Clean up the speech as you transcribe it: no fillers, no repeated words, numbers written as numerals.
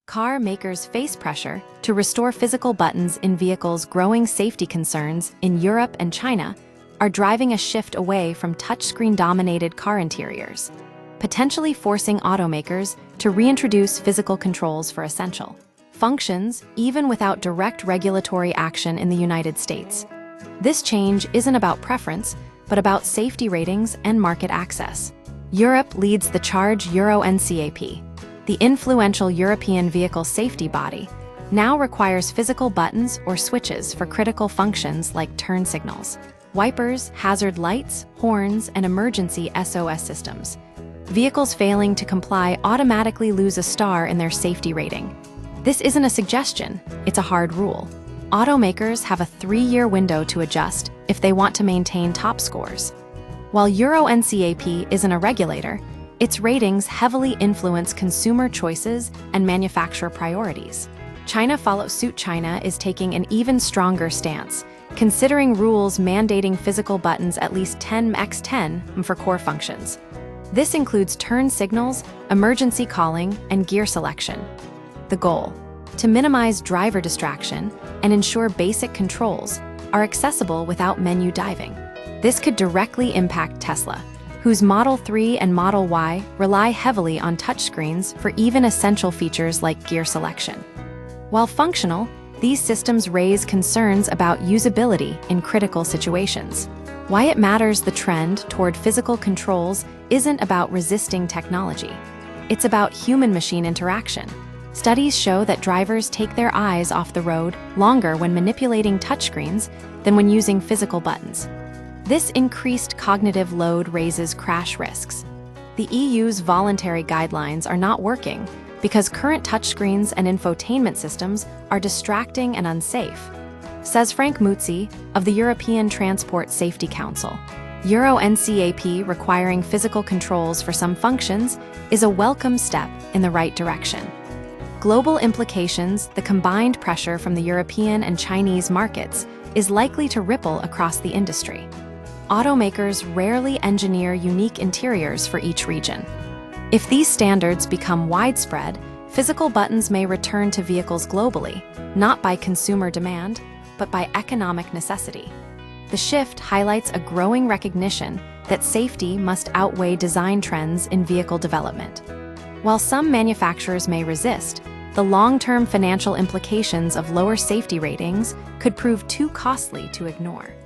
car makers face pressure to restore physical buttons in vehicles. Growing safety concerns in Europe and China are driving a shift away from touchscreen-dominated car interiors, potentially forcing automakers to reintroduce physical controls for essential functions, even without direct regulatory action in the United States. This change isn't about preference, but about safety ratings and market access. Europe leads the charge. Euro NCAP, the influential European vehicle safety body, now requires physical buttons or switches for critical functions like turn signals, wipers, hazard lights, horns, and emergency SOS systems. Vehicles failing to comply automatically lose a star in their safety rating. This isn't a suggestion, it's a hard rule. Automakers have a 3-year window to adjust if they want to maintain top scores. While Euro NCAP isn't a regulator, its ratings heavily influence consumer choices and manufacturer priorities. China follows suit. China is taking an even stronger stance, considering rules mandating physical buttons at least 10x10 for core functions. This includes turn signals, emergency calling, and gear selection. The goal: to minimize driver distraction and ensure basic controls are accessible without menu diving. This could directly impact Tesla, whose Model 3 and Model Y rely heavily on touchscreens for even essential features like gear selection. While functional, these systems raise concerns about usability in critical situations. Why it matters: the trend toward physical controls isn't about resisting technology. It's about human-machine interaction. Studies show that drivers take their eyes off the road longer when manipulating touchscreens than when using physical buttons. This increased cognitive load raises crash risks. The EU's voluntary guidelines are not working because current touchscreens and infotainment systems are distracting and unsafe, says Frank Muzzi of the European Transport Safety Council. Euro NCAP requiring physical controls for some functions is a welcome step in the right direction. Global implications: the combined pressure from the European and Chinese markets is likely to ripple across the industry. Automakers rarely engineer unique interiors for each region. If these standards become widespread, physical buttons may return to vehicles globally, not by consumer demand, but by economic necessity. The shift highlights a growing recognition that safety must outweigh design trends in vehicle development. While some manufacturers may resist, the long-term financial implications of lower safety ratings could prove too costly to ignore.